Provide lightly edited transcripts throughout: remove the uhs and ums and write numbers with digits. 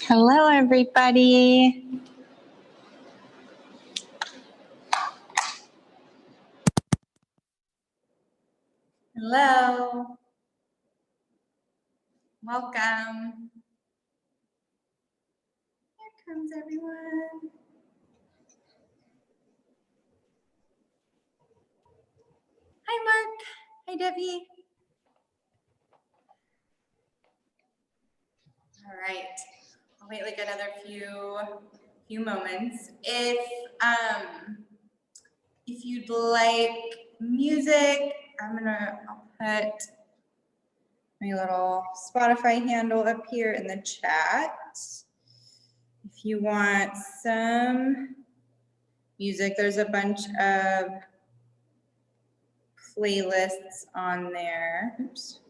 Hello, everybody. Hello. Welcome. Here comes everyone. Hi, Mark. Hi, Debbie. All right. I'll wait like another few moments. If you'd like music, I'll put my little Spotify handle up here in the chat. If you want some music, there's a bunch of playlists on there. Oops.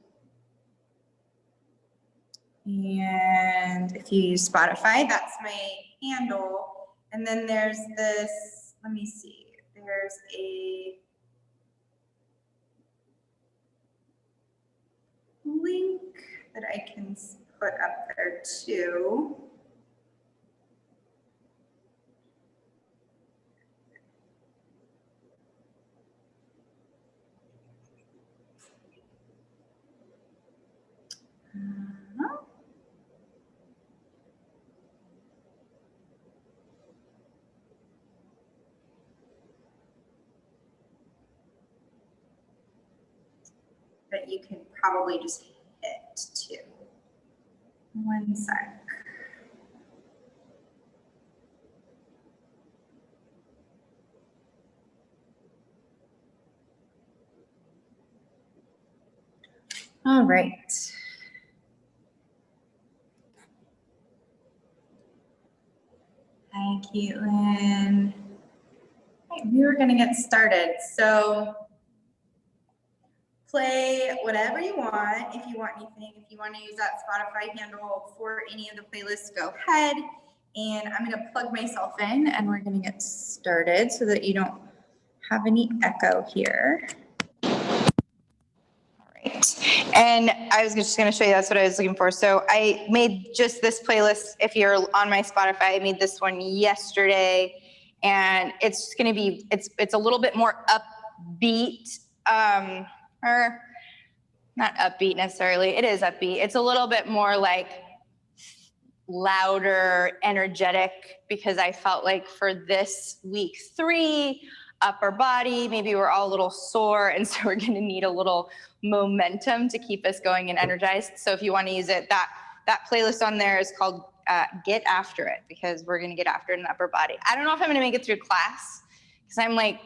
And if you use Spotify, that's my handle. And then there's this, let me see, there's a link that I can put up there too. That you can probably just hit too. One sec. All right. Hi, Caitlin. Right, we were gonna get started. So play whatever you want. If you want anything, if you want to use that Spotify handle for any of the playlists, go ahead. And I'm gonna plug myself in and we're gonna get started so that you don't have any echo here. And I was just going to show you, that's what I was looking for. So I made just this playlist. If you're on my Spotify, I made this one yesterday, and it's just going to be, it's a little bit more upbeat, or not upbeat necessarily. It is upbeat. It's a little bit more like louder, energetic, because I felt like for this week 3, upper body, maybe we're all a little sore, and so we're going to need a little momentum to keep us going and energized. So if you want to use it, that playlist on there is called Get After It, because we're going to get after it in the upper body. I don't know if I'm going to make it through class, because I'm like,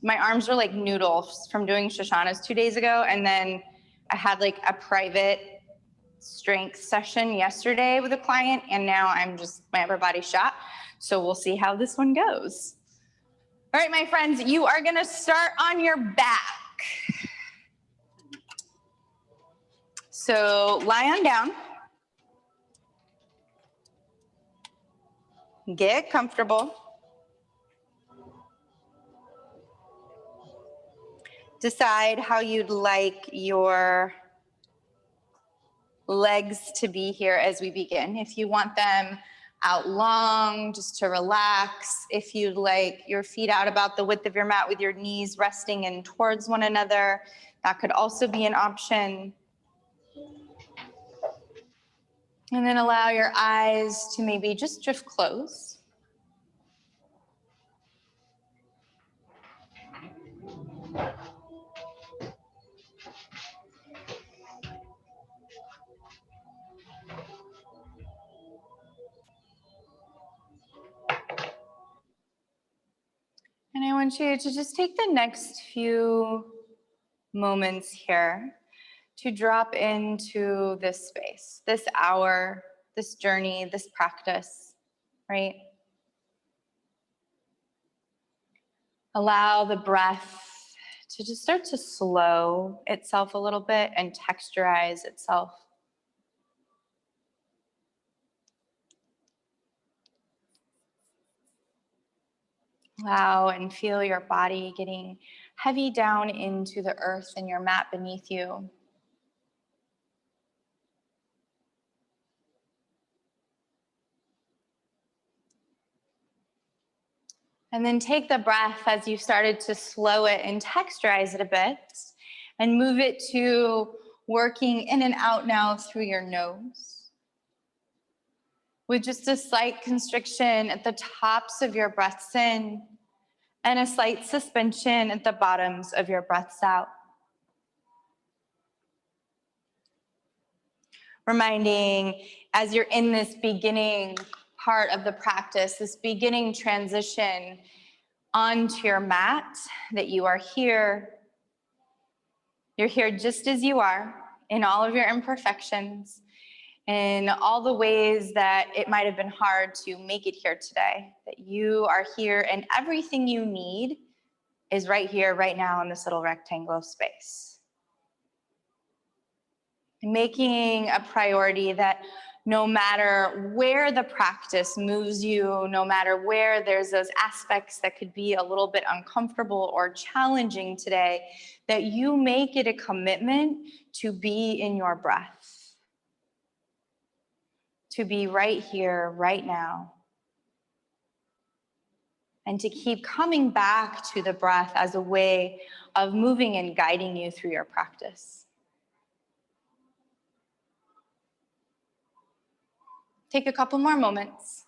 my arms are like noodles from doing Shoshanas 2 days ago, and then I had like a private strength session yesterday with a client, and now I'm just my upper body shot. So we'll see how this one goes. All right, my friends, you are going to start on your back. So lie on down. Get comfortable. Decide how you'd like your legs to be here as we begin. If you want them out long, just to relax. If you'd like your feet out about the width of your mat with your knees resting in towards one another, that could also be an option. And then allow your eyes to maybe just drift closed. And I want you to just take the next few moments here to drop into this space, this hour, this journey, this practice, right? Allow the breath to just start to slow itself a little bit and texturize itself. Allow and feel your body getting heavy down into the earth and your mat beneath you. And then take the breath as you started to slow it and texturize it a bit and move it to working in and out now through your nose, with just a slight constriction at the tops of your breaths in and a slight suspension at the bottoms of your breaths out. Reminding, as you're in this beginning part of the practice, this beginning transition onto your mat, that you are here. You're here just as you are, in all of your imperfections, in all the ways that it might have been hard to make it here today, that you are here and everything you need is right here, right now in this little rectangle of space. And making a priority that no matter where the practice moves you, no matter where there's those aspects that could be a little bit uncomfortable or challenging today, that you make it a commitment to be in your breath, to be right here, right now, and to keep coming back to the breath as a way of moving and guiding you through your practice. Take a couple more moments.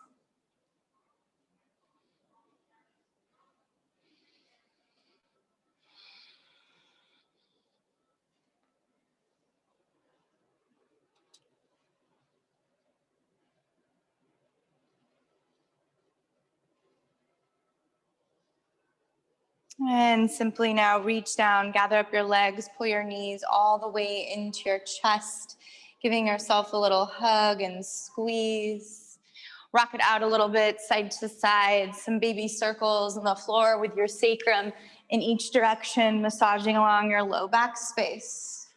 And simply now reach down, gather up your legs, pull your knees all the way into your chest, giving yourself a little hug and squeeze. Rock it out a little bit, side to side, some baby circles on the floor with your sacrum in each direction, massaging along your low back space.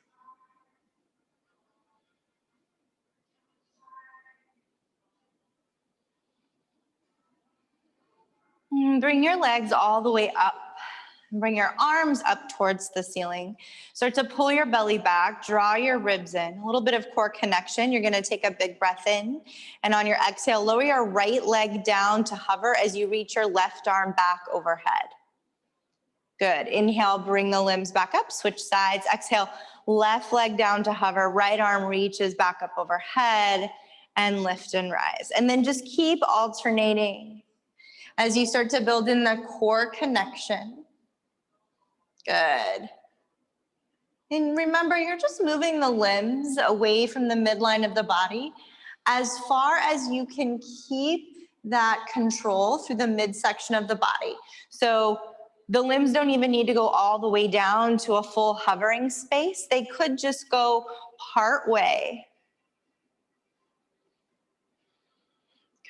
And bring your legs all the way up. Bring your arms up towards the ceiling. Start to pull your belly back, draw your ribs in, a little bit of core connection. You're gonna take a big breath in, and on your exhale, lower your right leg down to hover as you reach your left arm back overhead. Good, inhale, bring the limbs back up, switch sides. Exhale, left leg down to hover, right arm reaches back up overhead, and lift and rise. And then just keep alternating as you start to build in the core connection. Good. And remember, you're just moving the limbs away from the midline of the body as far as you can keep that control through the midsection of the body. So the limbs don't even need to go all the way down to a full hovering space. They could just go part way.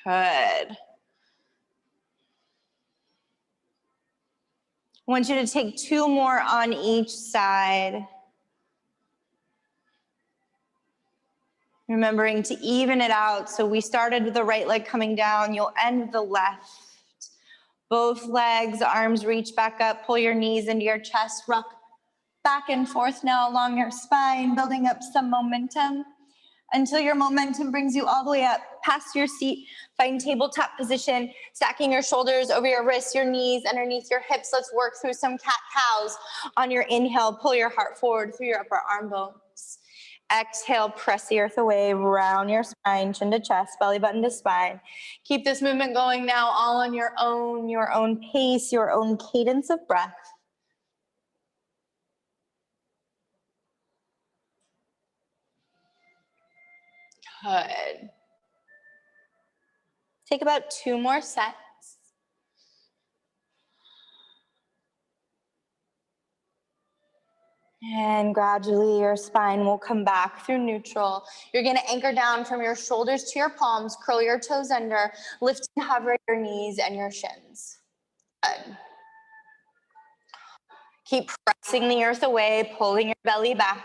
Good. I want you to take 2 more on each side. Remembering to even it out. So we started with the right leg coming down. You'll end with the left. Both legs, arms reach back up. Pull your knees into your chest. Rock back and forth now along your spine, building up some momentum until your momentum brings you all the way up past your seat. Find tabletop position, stacking your shoulders over your wrists, your knees underneath your hips. Let's work through some cat-cows. On your inhale, pull your heart forward through your upper arm bones. Exhale, press the earth away, round your spine, chin to chest, belly button to spine. Keep this movement going now all on your own pace, your own cadence of breath. Good. Take about 2 more sets. And gradually your spine will come back through neutral. You're gonna anchor down from your shoulders to your palms, curl your toes under, lift and hover your knees and your shins. Good. Keep pressing the earth away, pulling your belly back.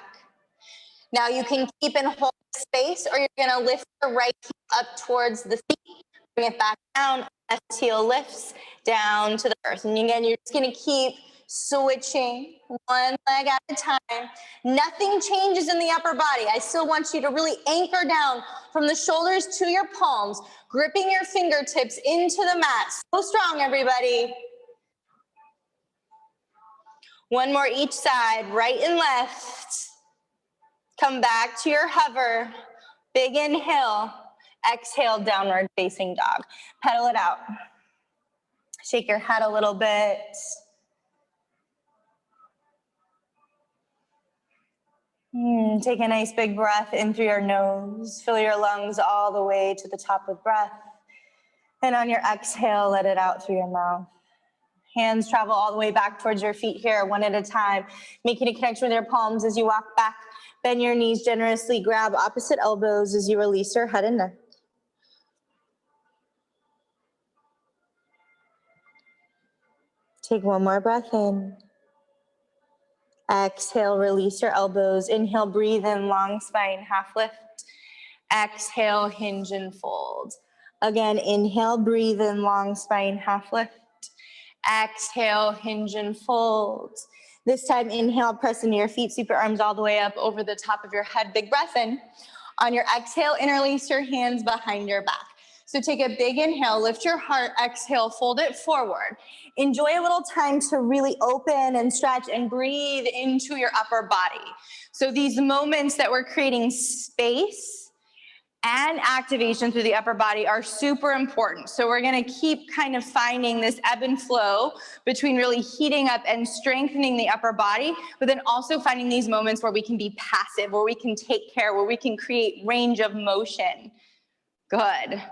Now you can keep and hold space, or you're gonna lift your right heel up towards the feet, bring it back down, left heel lifts down to the earth. And again, you're just gonna keep switching one leg at a time. Nothing changes in the upper body. I still want you to really anchor down from the shoulders to your palms, gripping your fingertips into the mat. So strong, everybody. One more each side, right and left. Come back to your hover. Big inhale. Exhale, downward facing dog. Pedal it out. Shake your head a little bit. Take a nice big breath in through your nose. Fill your lungs all the way to the top with breath. And on your exhale, let it out through your mouth. Hands travel all the way back towards your feet here, one at a time, making a connection with your palms as you walk back. Bend your knees generously. Grab opposite elbows as you release your head and neck. Take one more breath in. Exhale, release your elbows. Inhale, breathe in, long spine, half lift. Exhale, hinge and fold. Again, inhale, breathe in, long spine, half lift. Exhale, hinge and fold. This time, inhale, press into your feet, sweep your arms all the way up over the top of your head. Big breath in. On your exhale, interlace your hands behind your back. So take a big inhale, lift your heart, exhale, fold it forward. Enjoy a little time to really open and stretch and breathe into your upper body. So these moments that we're creating space and activation through the upper body are super important. So we're gonna keep kind of finding this ebb and flow between really heating up and strengthening the upper body, but then also finding these moments where we can be passive, where we can take care, where we can create range of motion. Good.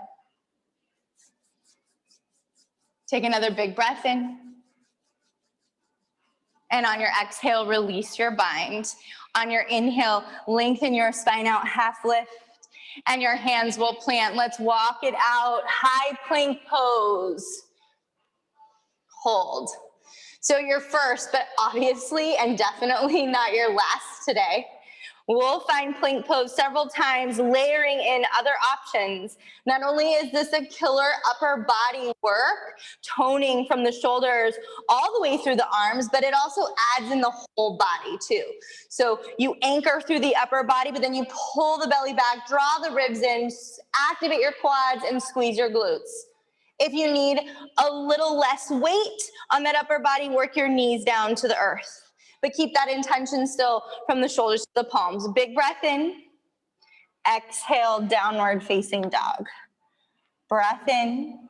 Take another big breath in. And on your exhale, release your bind. On your inhale, lengthen your spine out, half lift. And your hands will plant. Let's walk it out. High plank pose. Hold. So your first, but obviously and definitely not your last today. We'll find plank pose several times, layering in other options. Not only is this a killer upper body work, toning from the shoulders all the way through the arms, but it also adds in the whole body too. So you anchor through the upper body, but then you pull the belly back, draw the ribs in, activate your quads, and squeeze your glutes. If you need a little less weight on that upper body, work your knees down to the earth. But keep that intention still from the shoulders to the palms. Big breath in. Exhale, downward facing dog. Breath in.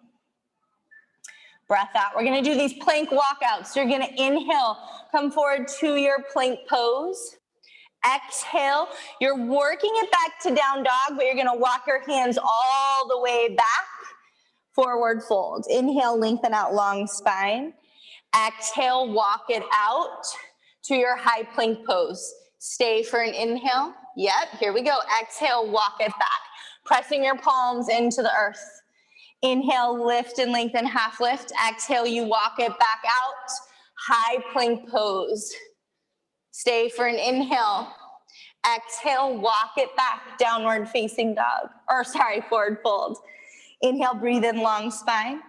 Breath out. We're going to do these plank walkouts. So you're going to inhale, come forward to your plank pose. Exhale. You're working it back to down dog, but you're going to walk your hands all the way back. Forward fold. Inhale, lengthen out long spine. Exhale, walk it out to your high plank pose. Stay for an inhale. Yep, here we go. Exhale, walk it back. Pressing your palms into the earth. Inhale, lift and lengthen, half lift. Exhale, you walk it back out. High plank pose. Stay for an inhale. Exhale, walk it back. Downward facing dog. Forward fold. Inhale, breathe in, long spine.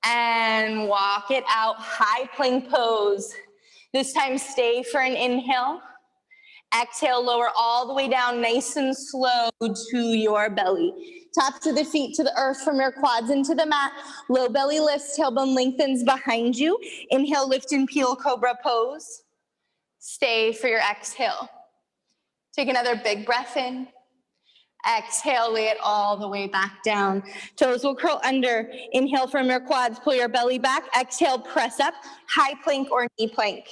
And walk it out. High plank pose. This time, stay for an inhale. Exhale, lower all the way down, nice and slow to your belly. Tops of the feet to the earth, from your quads into the mat. Low belly lifts, tailbone lengthens behind you. Inhale, lift and peel, cobra pose. Stay for your exhale. Take another big breath in. Exhale, lay it all the way back down. Toes will curl under. Inhale from your quads, pull your belly back. Exhale, press up, high plank or knee plank.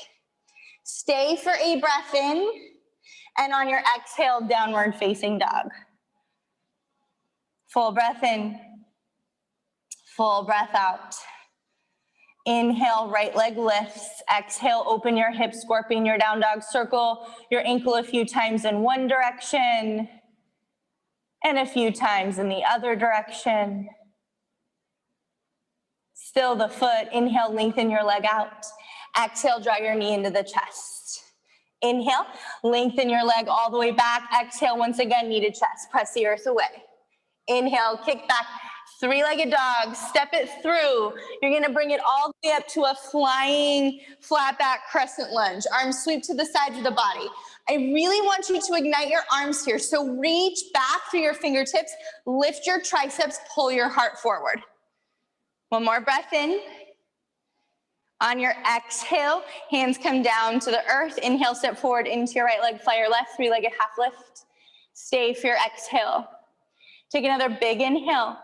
Stay for a breath in, and on your exhale, downward facing dog. Full breath in, full breath out. Inhale, right leg lifts. Exhale, open your hips, scorpion your down dog. Circle your ankle a few times in one direction and a few times in the other direction. Still the foot. Inhale, lengthen your leg out. Exhale, draw your knee into the chest. Inhale, lengthen your leg all the way back. Exhale, once again, knee to chest. Press the earth away. Inhale, kick back, three-legged dog. Step it through. You're going to bring it all the way up to a flying flat back crescent lunge. Arms sweep to the sides of the body. I really want you to ignite your arms here. So reach back through your fingertips, lift your triceps, pull your heart forward. One more breath in. On your exhale, hands come down to the earth. Inhale, step forward into your right leg, fly your left, three-legged half lift. Stay for your exhale. Take another big inhale.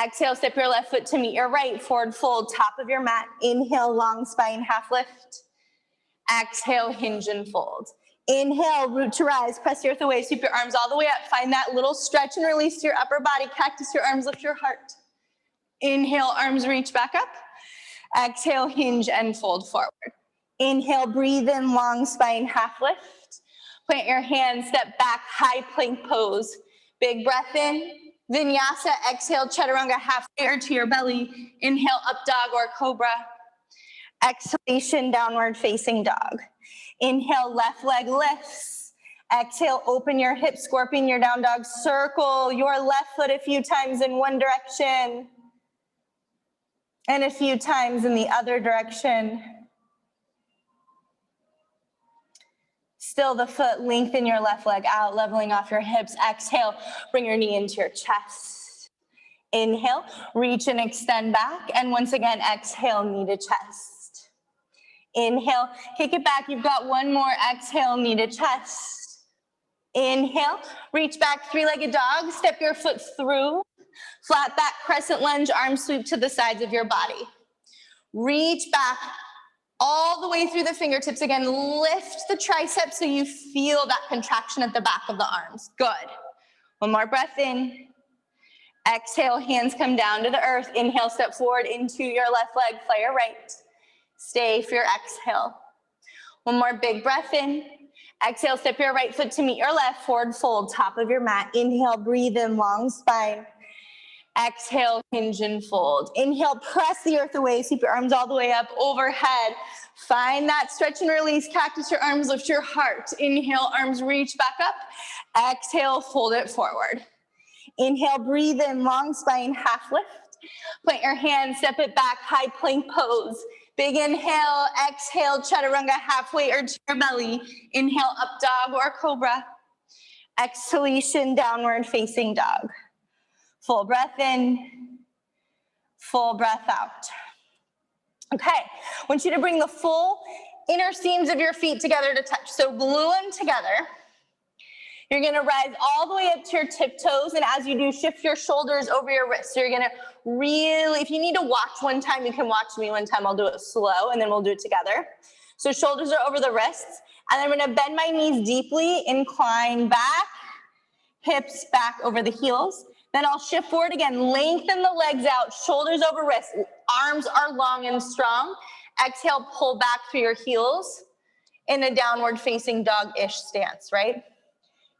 Exhale, step your left foot to meet your right, forward fold, top of your mat. Inhale, long spine, half lift. Exhale, hinge and fold. Inhale, root to rise, press the earth away, sweep your arms all the way up. Find that little stretch and release to your upper body. Cactus your arms, lift your heart. Inhale, arms reach back up. Exhale, hinge and fold forward. Inhale, breathe in, long spine, half lift. Plant your hands, step back, high plank pose. Big breath in. Vinyasa, exhale, chaturanga, halfway or to your belly. Inhale, up dog or cobra. Exhalation, downward facing dog. Inhale, left leg lifts. Exhale, open your hips, scorpion, your down dog. Circle your left foot a few times in one direction and a few times in the other direction. Still the foot, lengthen your left leg out, leveling off your hips. Exhale, bring your knee into your chest. Inhale, reach and extend back. And once again, exhale, knee to chest. Inhale, kick it back. You've got one more. Exhale, knee to chest. Inhale, reach back, three-legged dog. Step your foot through. Flat back, crescent lunge, arms sweep to the sides of your body. Reach back all the way through the fingertips. Again, lift the triceps so you feel that contraction at the back of the arms. Good. One more breath in. Exhale, hands come down to the earth. Inhale, step forward into your left leg, fly your right. Stay for your exhale. One more big breath in. Exhale, step your right foot to meet your left, forward fold, top of your mat. Inhale, breathe in, long spine. Exhale, hinge and fold. Inhale, press the earth away, sweep your arms all the way up overhead. Find that stretch and release. Cactus your arms, lift your heart. Inhale, arms reach back up. Exhale, fold it forward. Inhale, breathe in, long spine, half lift. Plant your hands, step it back, high plank pose. Big inhale, exhale, chaturanga, halfway or to your belly. Inhale, up dog or cobra. Exhalation, downward facing dog. Full breath in, full breath out. Okay, I want you to bring the full inner seams of your feet together to touch. So glue them together. You're gonna rise all the way up to your tiptoes, and as you do, shift your shoulders over your wrists. So you're gonna really, if you need to watch one time, you can watch me one time. I'll do it slow, and then we'll do it together. So shoulders are over the wrists, and I'm gonna bend my knees deeply, incline back, hips back over the heels. Then I'll shift forward again, lengthen the legs out, shoulders over wrists, arms are long and strong. Exhale, pull back through your heels in a downward facing dog-ish stance, right?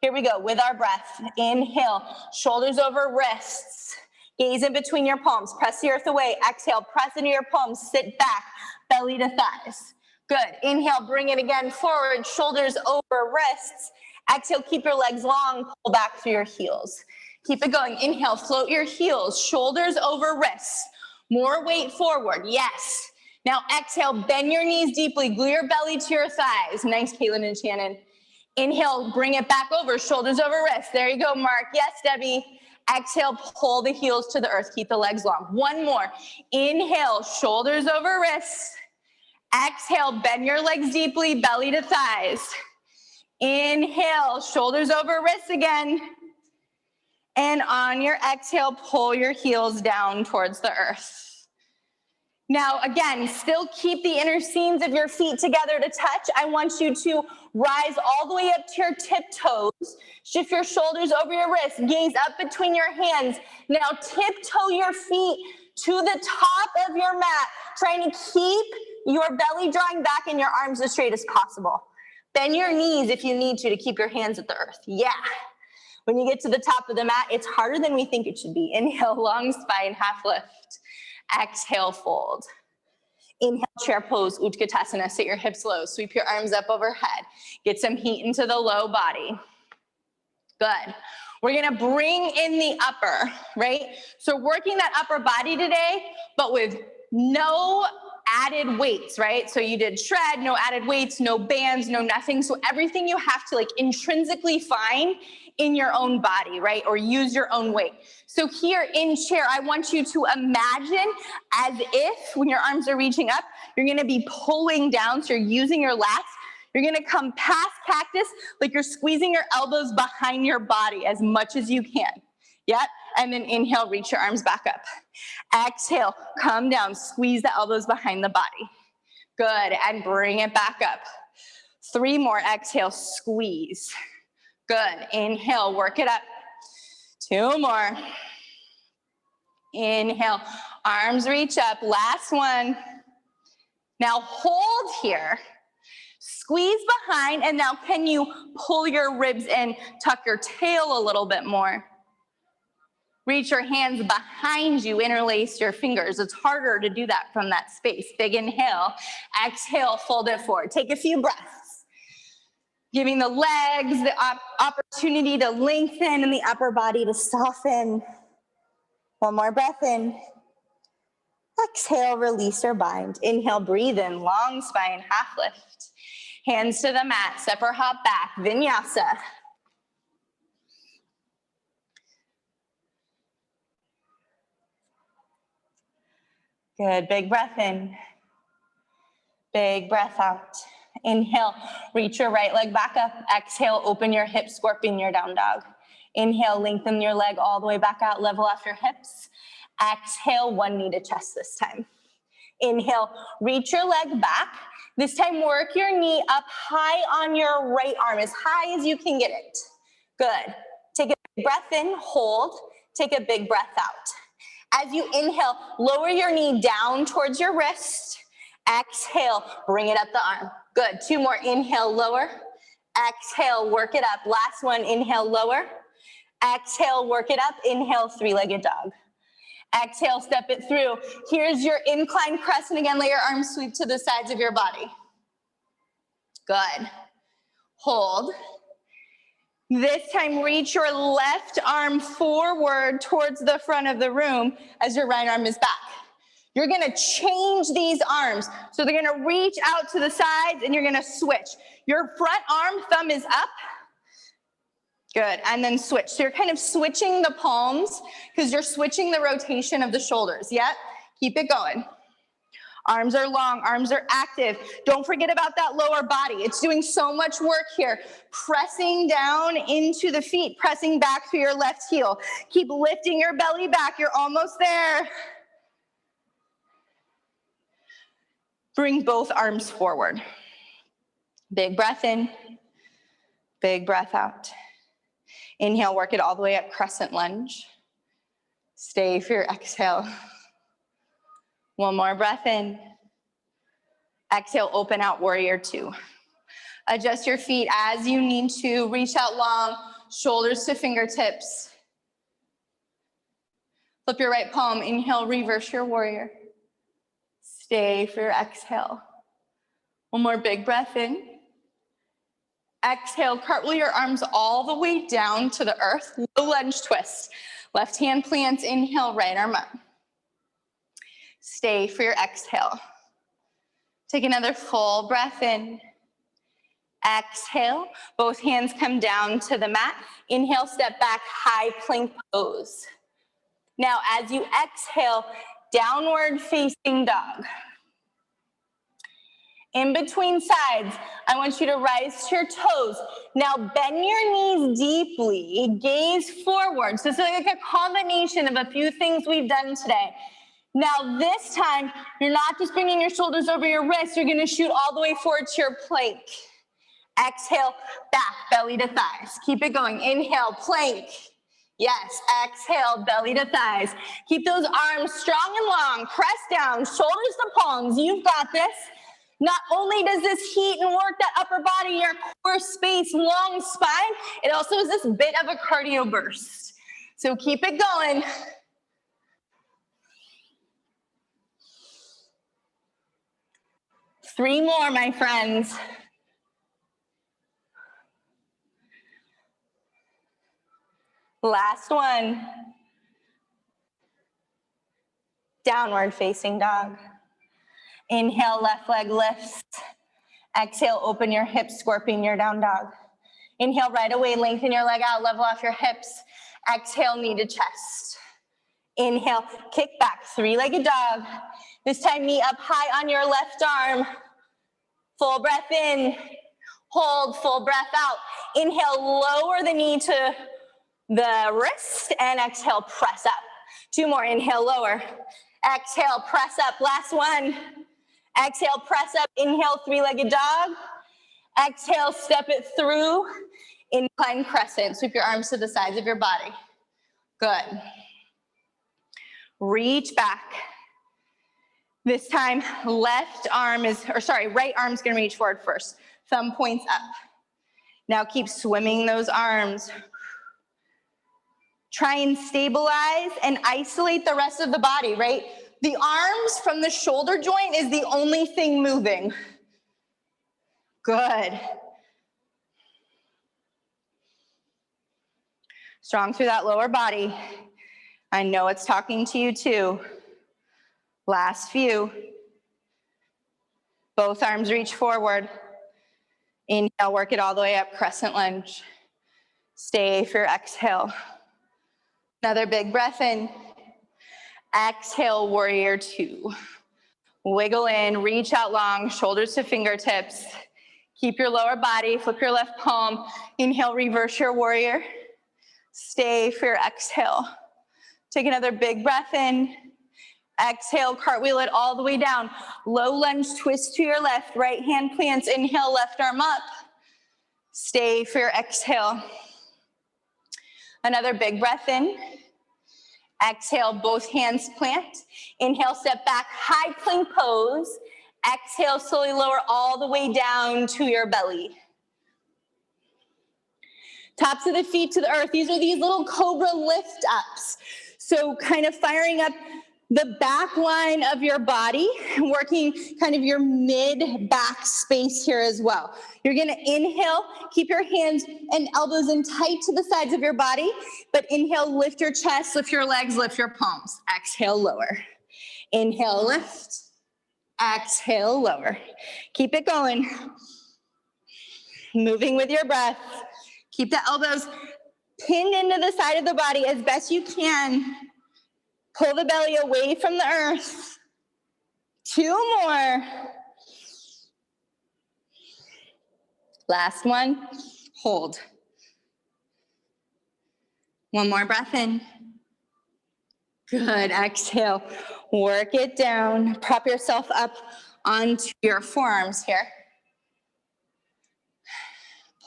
Here we go with our breath. Inhale, shoulders over wrists. Gaze in between your palms. Press the earth away. Exhale, press into your palms. Sit back, belly to thighs. Good. Inhale, bring it again forward. Shoulders over wrists. Exhale, keep your legs long. Pull back through your heels. Keep it going. Inhale, float your heels. Shoulders over wrists. More weight forward. Yes. Now exhale, bend your knees deeply. Glue your belly to your thighs. Nice, Caitlin and Shannon. Inhale, bring it back over, shoulders over wrists. There you go, Mark. Yes, Debbie. Exhale, pull the heels to the earth. Keep the legs long. One more. Inhale, shoulders over wrists. Exhale, bend your legs deeply, belly to thighs. Inhale, shoulders over wrists again. And on your exhale, pull your heels down towards the earth. Now, again, still keep the inner seams of your feet together to touch. I want you to rise all the way up to your tiptoes. Shift your shoulders over your wrists. Gaze up between your hands. Now, tiptoe your feet to the top of your mat, trying to keep your belly drawing back and your arms as straight as possible. Bend your knees if you need to keep your hands at the earth. Yeah. When you get to the top of the mat, it's harder than we think it should be. Inhale, long spine, half lift. Exhale, fold. Inhale, chair pose, Utkatasana. Sit your hips low. Sweep your arms up overhead. Get some heat into the low body. Good. We're going to bring in the upper, right? So working that upper body today, but with no added weights, right? So you did shred, no added weights, no bands, no nothing. So everything you have to like intrinsically find in your own body, right? Or use your own weight. So here in chair, I want you to imagine as if when your arms are reaching up, you're gonna be pulling down, so you're using your lats. You're gonna come past cactus like you're squeezing your elbows behind your body as much as you can. Yep, and then inhale, reach your arms back up. Exhale, come down, squeeze the elbows behind the body. Good, and bring it back up. 3 more, exhale, squeeze. Good, inhale, work it up. 2 more. Inhale, arms reach up, last one. Now hold here. Squeeze behind, and now can you pull your ribs in, tuck your tail a little bit more. Reach your hands behind you, interlace your fingers. It's harder to do that from that space. Big inhale, exhale, fold it forward. Take a few breaths. Giving the legs the opportunity to lengthen and the upper body to soften. 1 more breath in. Exhale, release or bind. Inhale, breathe in, long spine, half lift. Hands to the mat, step or hop back, vinyasa. Good, big breath in. Big breath out. Inhale, reach your right leg back up. Exhale, open your hips, scorpion your down dog. Inhale, lengthen your leg all the way back out, level off your hips. Exhale, 1 knee to chest this time. Inhale, reach your leg back. This time, work your knee up high on your right arm, as high as you can get it. Good. Take a big breath in, hold. Take a big breath out. As you inhale, lower your knee down towards your wrist. Exhale, bring it up the arm. Good, 2 more, inhale, lower. Exhale, work it up. Last one, inhale, lower. Exhale, work it up. Inhale, 3-legged dog. Exhale, step it through. Here's your incline crescent again. Let your arms sweep to the sides of your body. Good. Hold. This time, reach your left arm forward towards the front of the room as your right arm is back. You're gonna change these arms. So they're gonna reach out to the sides and you're gonna switch. Your front arm, thumb is up. Good, and then switch. So you're kind of switching the palms because you're switching the rotation of the shoulders. Yeah, keep it going. Arms are long, arms are active. Don't forget about that lower body. It's doing so much work here. Pressing down into the feet, pressing back through your left heel. Keep lifting your belly back. You're almost there. Bring both arms forward. Big breath in, big breath out. Inhale, work it all the way up, crescent lunge. Stay for your exhale. 1 more breath in. Exhale, open out, warrior 2. Adjust your feet as you need to. Reach out long, shoulders to fingertips. Flip your right palm. Inhale, reverse your warrior. Stay for your exhale. 1 more big breath in. Exhale, cartwheel your arms all the way down to the earth. Low lunge twist. Left hand plants, inhale, right arm up. Stay for your exhale. Take another full breath in. Exhale, both hands come down to the mat. Inhale, step back, high plank pose. Now, as you exhale, downward facing dog. In between sides, I want you to rise to your toes. Now bend your knees deeply, gaze forward. So it's like a combination of a few things we've done today. Now this time, you're not just bringing your shoulders over your wrists, you're gonna shoot all the way forward to your plank. Exhale, back, belly to thighs. Keep it going. Inhale, plank. Yes, exhale, belly to thighs. Keep those arms strong and long. Press down, shoulders to palms. You've got this. Not only does this heat and work that upper body, your core space, long spine, it also is this bit of a cardio burst. So keep it going. Three more, my friends. Last one. Downward facing dog. Inhale, left leg lifts. Exhale, open your hips, scorpion your down dog. Inhale right away, lengthen your leg out, level off your hips. Exhale, knee to chest. Inhale, kick back, three-legged dog. This time, knee up high on your left arm. Full breath in, hold, full breath out. Inhale, lower the knee to the wrist, and exhale, press up. Two more, inhale, lower. Exhale, press up, last one. Exhale, press up, inhale, three-legged dog. Exhale, step it through, incline crescent. Sweep your arms to the sides of your body. Good. Reach back. This time, right arm's gonna reach forward first. Thumb points up. Now keep swimming those arms. Try and stabilize and isolate the rest of the body, right? The arms from the shoulder joint is the only thing moving. Good. Strong through that lower body. I know it's talking to you too. Last few. Both arms reach forward. Inhale, work it all the way up, crescent lunge. Stay for your exhale. Another big breath in. Exhale, warrior two. Wiggle in, reach out long, shoulders to fingertips. Keep your lower body, flip your left palm. Inhale, reverse your warrior. Stay for your exhale. Take another big breath in. Exhale, cartwheel it all the way down. Low lunge, twist to your left. Right hand plants, inhale, left arm up. Stay for your exhale. Another big breath in. Exhale, both hands plant. Inhale, step back, high plank pose. Exhale, slowly lower all the way down to your belly. Tops of the feet to the earth. These are these little cobra lift ups. So kind of firing up the back line of your body, working kind of your mid-back space here as well. You're gonna inhale, keep your hands and elbows in tight to the sides of your body, but inhale, lift your chest, lift your legs, lift your palms. Exhale, lower. Inhale, lift. Exhale, lower. Keep it going. Moving with your breath. Keep the elbows pinned into the side of the body as best you can. Pull the belly away from the earth. Two more. Last one. Hold. One more breath in. Good. Exhale. Work it down. Prop yourself up onto your forearms here.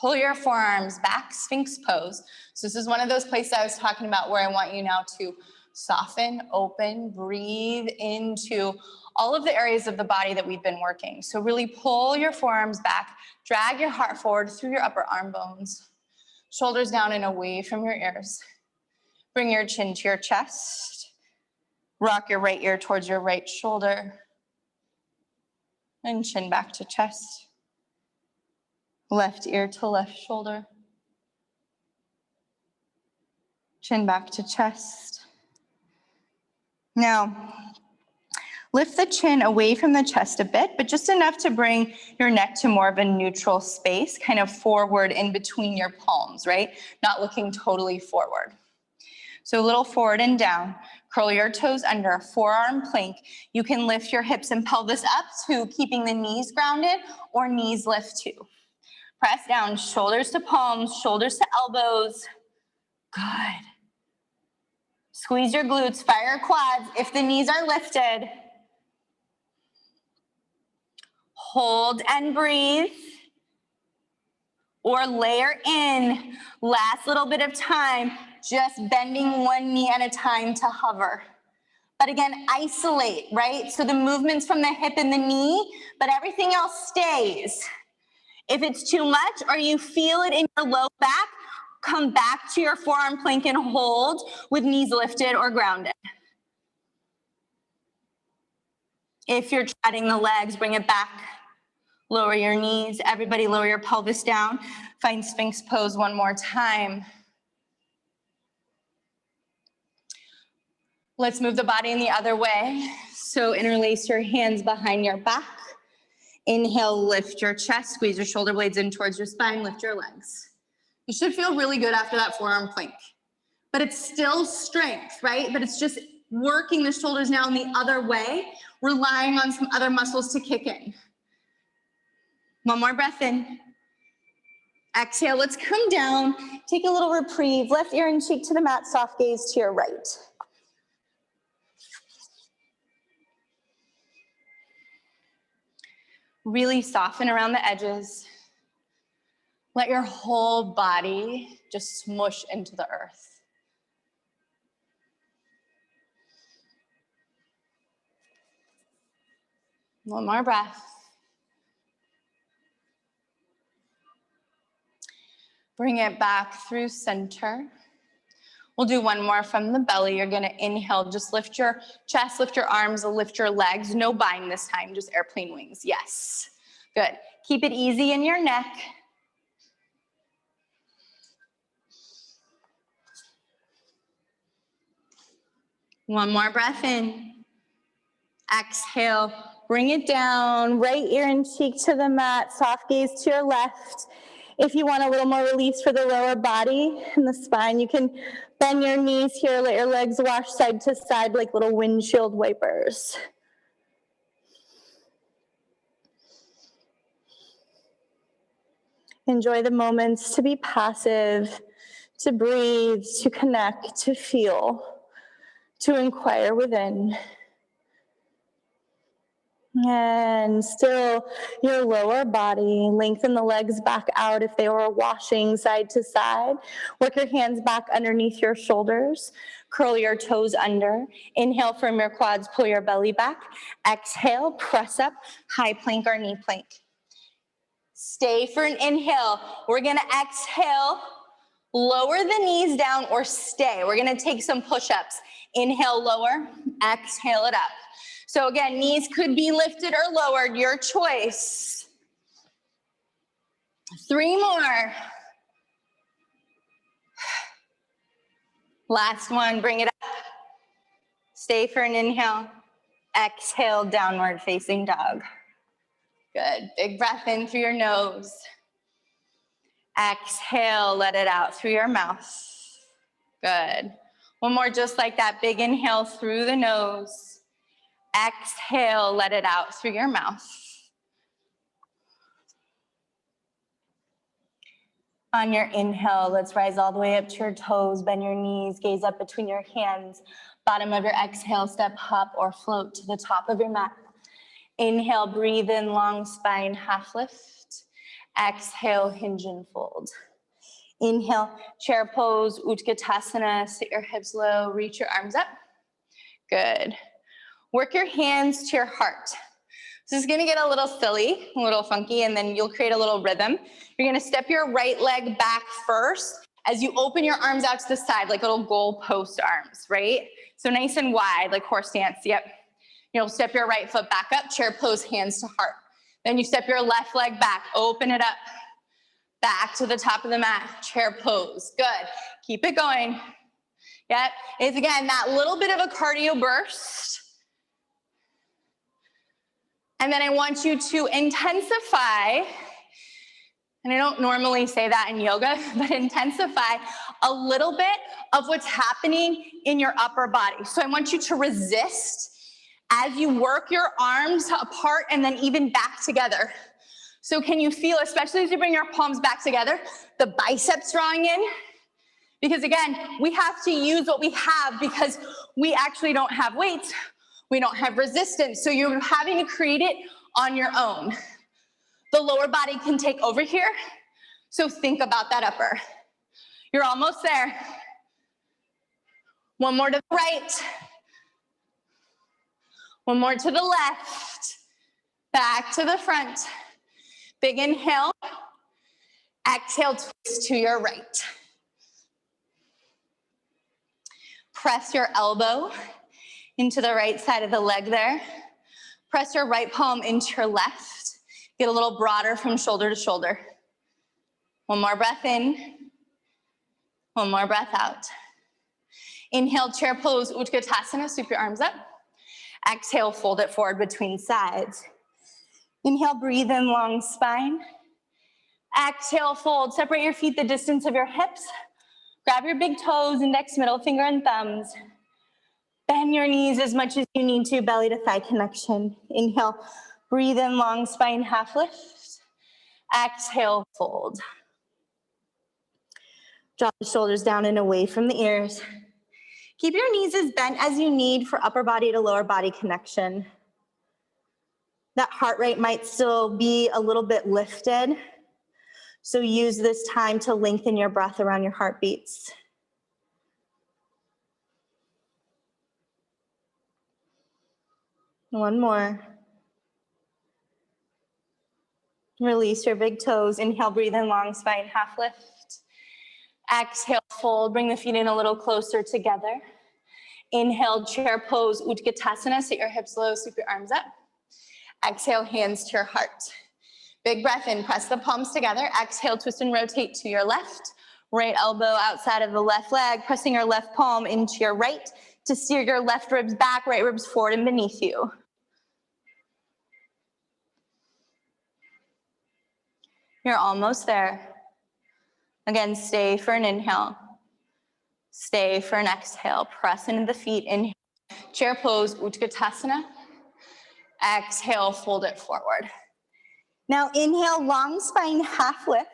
Pull your forearms back, Sphinx pose. So this is one of those places I was talking about where I want you now to soften, open, breathe into all of the areas of the body that we've been working. So really pull your forearms back, drag your heart forward through your upper arm bones, shoulders down and away from your ears. Bring your chin to your chest. Rock your right ear towards your right shoulder. And chin back to chest. Left ear to left shoulder. Chin back to chest. Now, lift the chin away from the chest a bit, but just enough to bring your neck to more of a neutral space, kind of forward in between your palms, right? Not looking totally forward. So a little forward and down. Curl your toes under, forearm plank. You can lift your hips and pelvis up to keeping the knees grounded, or knees lift too. Press down, shoulders to palms, shoulders to elbows. Good. Squeeze your glutes, fire your quads if the knees are lifted. Hold and breathe. Or layer in. Last little bit of time, just bending one knee at a time to hover. But again, isolate, right? So the movement's from the hip and the knee, but everything else stays. If it's too much or you feel it in your low back, come back to your forearm plank and hold with knees lifted or grounded. If you're treading the legs, bring it back. Lower your knees. Everybody lower your pelvis down. Find Sphinx pose one more time. Let's move the body in the other way. So interlace your hands behind your back. Inhale, lift your chest, squeeze your shoulder blades in towards your spine, lift your legs. It should feel really good after that forearm plank. But it's still strength, right? But it's just working the shoulders now in the other way, relying on some other muscles to kick in. One more breath in. Exhale, let's come down, take a little reprieve, left ear and cheek to the mat, soft gaze to your right. Really soften around the edges. Let your whole body just smush into the earth. One more breath. Bring it back through center. We'll do one more from the belly. You're gonna inhale, just lift your chest, lift your arms, lift your legs. No bind this time, just airplane wings. Yes, good. Keep it easy in your neck. One more breath in. Exhale, bring it down, right ear and cheek to the mat, soft gaze to your left. If you want a little more release for the lower body and the spine, you can bend your knees here, let your legs wash side to side like little windshield wipers. Enjoy the moments to be passive, to breathe, to connect, to feel, to inquire within. And still your lower body, lengthen the legs back out if they were washing side to side. Work your hands back underneath your shoulders. Curl your toes under. Inhale from your quads, pull your belly back. Exhale, press up, high plank or knee plank. Stay for an inhale. We're gonna exhale, lower the knees down or stay. We're gonna take some push-ups. Inhale, lower, exhale it up. So again, knees could be lifted or lowered, your choice. 3 more. Last one, bring it up. Stay for an inhale. Exhale, downward facing dog. Good, big breath in through your nose. Exhale, let it out through your mouth. Good. One more just like that, big inhale through the nose. Exhale, let it out through your mouth. On your inhale, let's rise all the way up to your toes, bend your knees, gaze up between your hands. Bottom of your exhale, step, hop, or float to the top of your mat. Inhale, breathe in, long spine, half lift. Exhale, hinge and fold. Inhale, chair pose, Utkatasana, sit your hips low, reach your arms up. Good. Work your hands to your heart. This is gonna get a little silly, a little funky, and then you'll create a little rhythm. You're gonna step your right leg back first as you open your arms out to the side, like little goal post arms, right? So nice and wide, like horse stance, yep. You'll step your right foot back up, chair pose, hands to heart. Then you step your left leg back, open it up, back to the top of the mat, chair pose, good. Keep it going. Yep, it's again, that little bit of a cardio burst. And then I want you to intensify, and I don't normally say that in yoga, but intensify a little bit of what's happening in your upper body. So I want you to resist as you work your arms apart and then even back together. So can you feel, especially as you bring your palms back together, the biceps drawing in? Because again, we have to use what we have because we actually don't have weights. We don't have resistance, so you're having to create it on your own. The lower body can take over here, so think about that upper. You're almost there. One more to the right. One more to the left. Back to the front. Big inhale. Exhale, twist to your right. Press your elbow into the right side of the leg there. Press your right palm into your left. Get a little broader from shoulder to shoulder. One more breath in. One more breath out. Inhale, chair pose, Utkatasana, sweep your arms up. Exhale, fold it forward between sides. Inhale, breathe in, long spine. Exhale, fold. Separate your feet the distance of your hips. Grab your big toes, index, middle finger, and thumbs. Bend your knees as much as you need to, belly to thigh connection. Inhale, breathe in, long spine, half lift. Exhale, fold. Drop the shoulders down and away from the ears. Keep your knees as bent as you need for upper body to lower body connection. That heart rate might still be a little bit lifted, so use this time to lengthen your breath around your heartbeats. One more. Release your big toes. Inhale, breathe in, long spine, half lift. Exhale, fold. Bring the feet in a little closer together. Inhale, chair pose, Utkatasana. Sit your hips low, sweep your arms up. Exhale, hands to your heart. Big breath in, press the palms together. Exhale, twist and rotate to your left. Right elbow outside of the left leg, pressing your left palm into your right to steer your left ribs back, right ribs forward and beneath you. You're almost there. Again, stay for an inhale. Stay for an exhale. Press into the feet. Inhale, chair pose, Utkatasana. Exhale, fold it forward. Now inhale, long spine, half lift.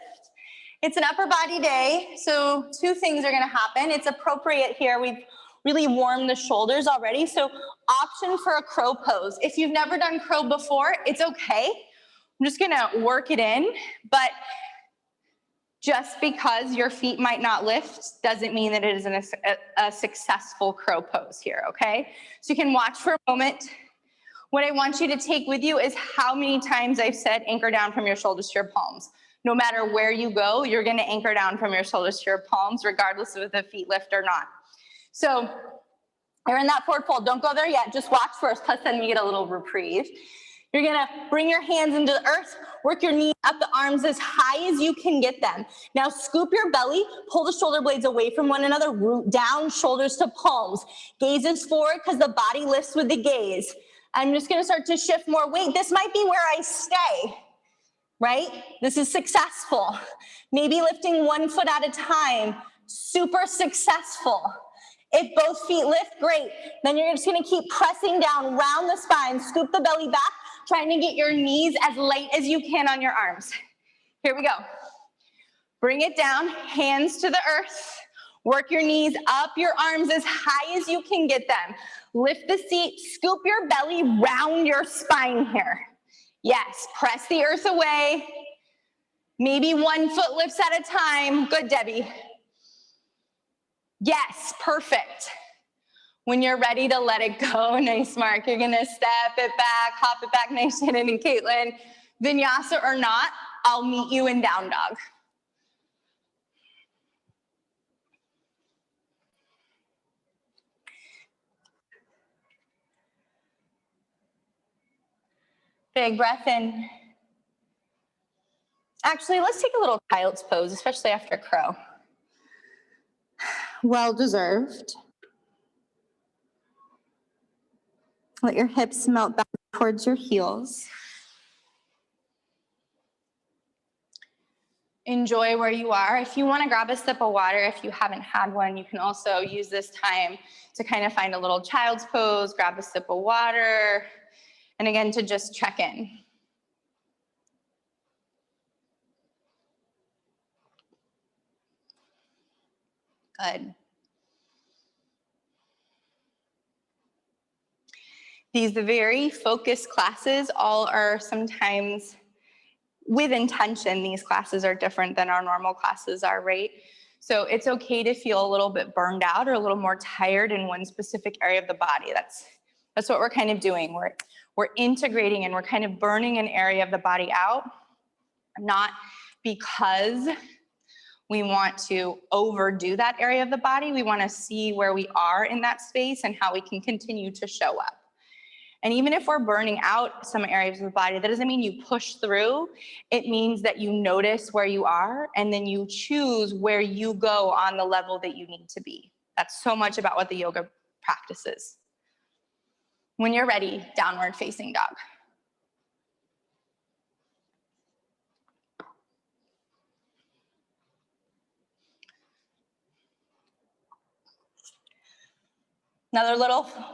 It's an upper body day, so two things are gonna happen. It's appropriate here. We've really warmed the shoulders already, so option for a crow pose. If you've never done crow before, it's okay. I'm just gonna work it in, but just because your feet might not lift doesn't mean that it is a successful crow pose here, okay? So you can watch for a moment. What I want you to take with you is how many times I've said anchor down from your shoulders to your palms. No matter where you go, you're gonna anchor down from your shoulders to your palms, regardless of if the feet lift or not. So you're in that forward fold. Don't go there yet, just watch first, plus then you get a little reprieve. You're gonna bring your hands into the earth, work your knees up, the arms as high as you can get them. Now scoop your belly, pull the shoulder blades away from one another, root down, shoulders to palms. Gaze is forward because the body lifts with the gaze. I'm just gonna start to shift more weight. This might be where I stay, right? This is successful. Maybe lifting one foot at a time, super successful. If both feet lift, great. Then you're just gonna keep pressing down, round the spine, scoop the belly back, trying to get your knees as light as you can on your arms. Here we go. Bring it down, hands to the earth. Work your knees up, your arms as high as you can get them. Lift the seat, scoop your belly, round your spine here. Yes, press the earth away. Maybe one foot lifts at a time. Good, Debbie. Yes, perfect. When you're ready to let it go, nice, Mark. You're gonna step it back, hop it back, nice, Shannon and Caitlin. Vinyasa or not, I'll meet you in down dog. Big breath in. Actually, let's take a little child's pose, especially after crow. Well deserved. Let your hips melt back towards your heels. Enjoy where you are. If you want to grab a sip of water, if you haven't had one, you can also use this time to kind of find a little child's pose, grab a sip of water, and again, to just check in. Good. These very focused classes all are sometimes with intention. These classes are different than our normal classes are, right? So it's okay to feel a little bit burned out or a little more tired in one specific area of the body. That's what we're kind of doing. We're integrating and we're kind of burning an area of the body out, not because we want to overdo that area of the body. We want to see where we are in that space and how we can continue to show up. And even if we're burning out some areas of the body, that doesn't mean you push through. It means that you notice where you are and then you choose where you go on the level that you need to be. That's so much about what the yoga practice is. When you're ready, downward facing dog.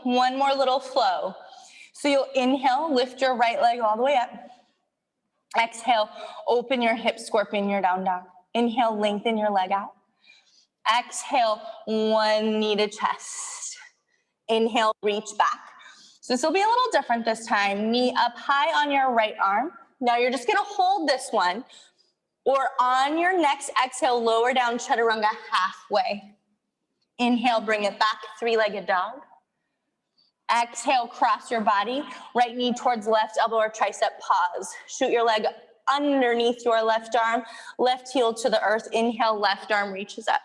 One more little flow. So you'll inhale, lift your right leg all the way up. Exhale, open your hips, scorpion your down dog. Inhale, lengthen your leg out. Exhale, one knee to chest. Inhale, reach back. So this will be a little different this time. Knee up high on your right arm. Now you're just gonna hold this one, or on your next exhale, lower down chaturanga halfway. Inhale, bring it back, three-legged dog. Exhale, cross your body, right knee towards left elbow or tricep, pause. Shoot your leg underneath your left arm, left heel to the earth. Inhale, left arm reaches up.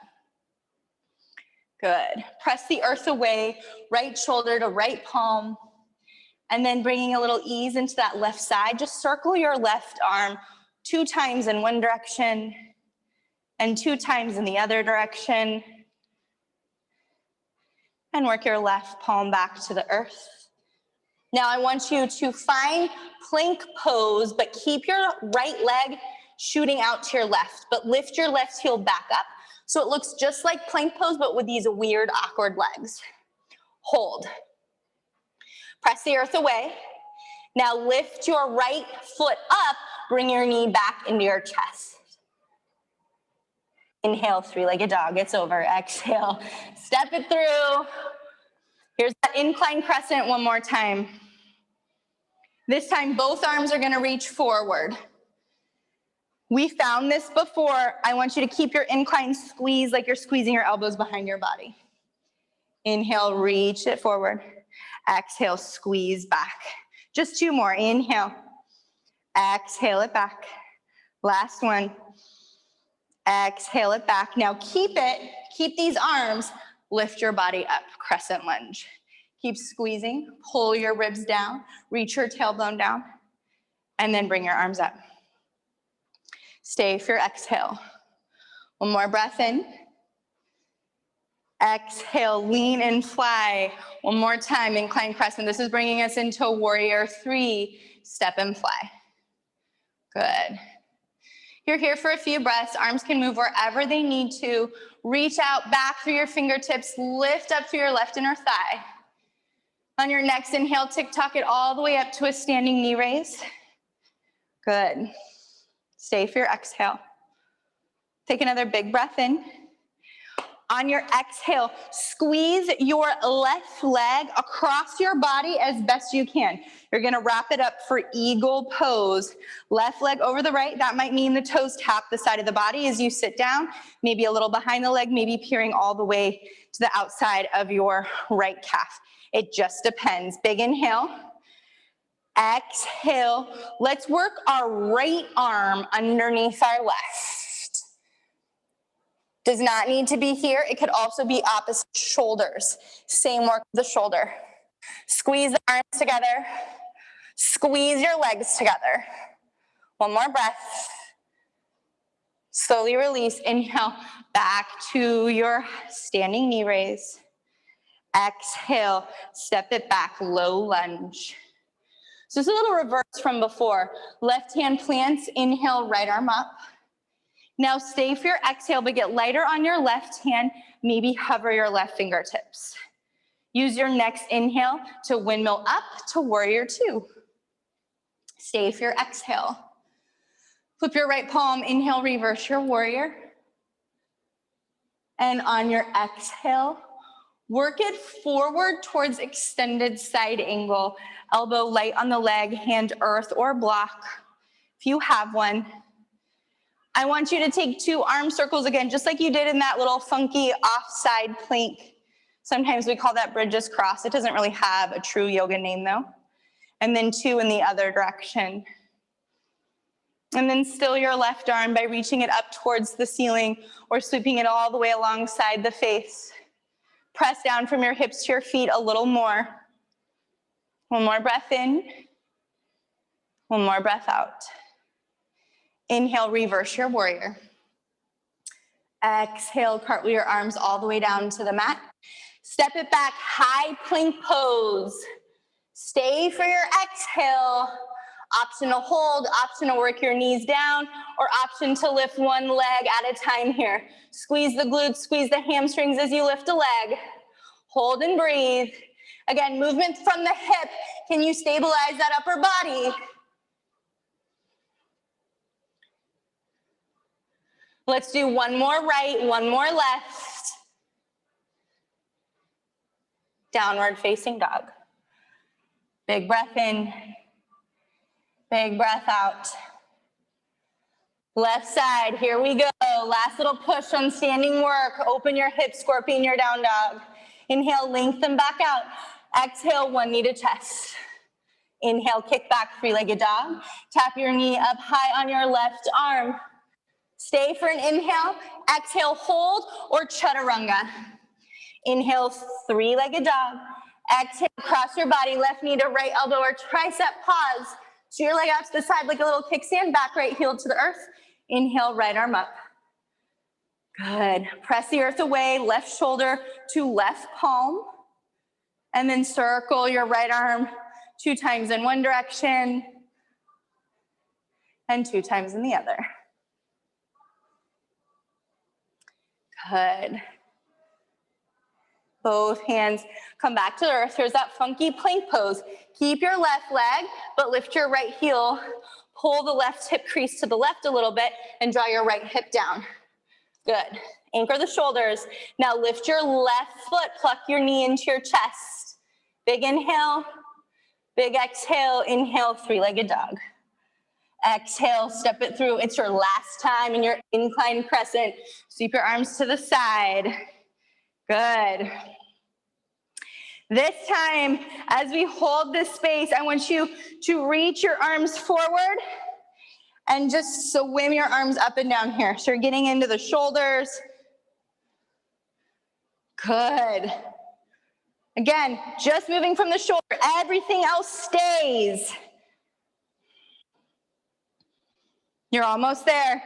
Good. Press the earth away, right shoulder to right palm, and then bringing a little ease into that left side. Just circle your left arm 2 times in one direction and 2 times in the other direction. And work your left palm back to the earth. Now I want you to find plank pose, but keep your right leg shooting out to your left, but lift your left heel back up. So it looks just like plank pose, but with these weird, awkward legs. Hold. Press the earth away. Now lift your right foot up, bring your knee back into your chest. Inhale, three-legged dog, it's over. Exhale, step it through. Here's that incline crescent one more time. This time, both arms are gonna reach forward. We found this before. I want you to keep your incline squeeze like you're squeezing your elbows behind your body. Inhale, reach it forward. Exhale, squeeze back. Just 2 more, inhale. Exhale it back. Last one. Exhale it back. Now keep these arms, lift your body up, crescent lunge. Keep squeezing, pull your ribs down, reach your tailbone down, and then bring your arms up. Stay for your exhale. One more breath in. Exhale, lean and fly. One more time, incline crescent. This is bringing us into warrior 3, step and fly. Good. You're here for a few breaths. Arms can move wherever they need to. Reach out back through your fingertips. Lift up through your left inner thigh. On your next inhale, tick-tock it all the way up to a standing knee raise. Good. Stay for your exhale. Take another big breath in. On your exhale, squeeze your left leg across your body as best you can. You're gonna wrap it up for eagle pose. Left leg over the right. That might mean the toes tap the side of the body as you sit down, maybe a little behind the leg, maybe peering all the way to the outside of your right calf. It just depends. Big inhale. Exhale. Let's work our right arm underneath our left. Does not need to be here. It could also be opposite shoulders. Same work with the shoulder. Squeeze the arms together. Squeeze your legs together. One more breath. Slowly release. Inhale back to your standing knee raise. Exhale, step it back, low lunge. So it's a little reverse from before. Left hand plants, inhale, right arm up. Now stay for your exhale, but get lighter on your left hand. Maybe hover your left fingertips. Use your next inhale to windmill up to warrior 2. Stay for your exhale. Flip your right palm, inhale, reverse your warrior. And on your exhale, work it forward towards extended side angle. Elbow light on the leg, hand earth or block, if you have one. I want you to take 2 arm circles again, just like you did in that little funky offside plank. Sometimes we call that bridges cross. It doesn't really have a true yoga name though. And then 2 in the other direction. And then still your left arm by reaching it up towards the ceiling or sweeping it all the way alongside the face. Press down from your hips to your feet a little more. One more breath in. One more breath out. Inhale, reverse your warrior. Exhale, cartwheel your arms all the way down to the mat. Step it back, high plank pose. Stay for your exhale. Option to hold, option to work your knees down, or option to lift one leg at a time here. Squeeze the glutes, squeeze the hamstrings as you lift a leg. Hold and breathe. Again, movement from the hip. Can you stabilize that upper body? Let's do one more right, one more left. Downward facing dog. Big breath in, big breath out. Left side, here we go. Last little push on standing work. Open your hips, scorpion your down dog. Inhale, lengthen back out. Exhale, one knee to chest. Inhale, kick back, three-legged dog. Tap your knee up high on your left arm. Stay for an inhale. Exhale, hold or chaturanga. Inhale, three-legged dog. Exhale, cross your body, left knee to right elbow or tricep, pause. So your leg out to the side like a little kickstand, back right heel to the earth. Inhale, right arm up. Good. Press the earth away, left shoulder to left palm. And then circle your right arm 2 times in one direction and 2 times in the other. Good. Both hands come back to the earth. Here's that funky plank pose. Keep your left leg, but lift your right heel. Pull the left hip crease to the left a little bit and draw your right hip down. Good. Anchor the shoulders. Now lift your left foot, pluck your knee into your chest. Big inhale, big exhale, inhale, three-legged dog. Exhale, step it through. It's your last time in your incline crescent. Sweep your arms to the side. Good. This time, as we hold this space, I want you to reach your arms forward and just swim your arms up and down here. So you're getting into the shoulders. Good. Again, just moving from the shoulder. Everything else stays. You're almost there.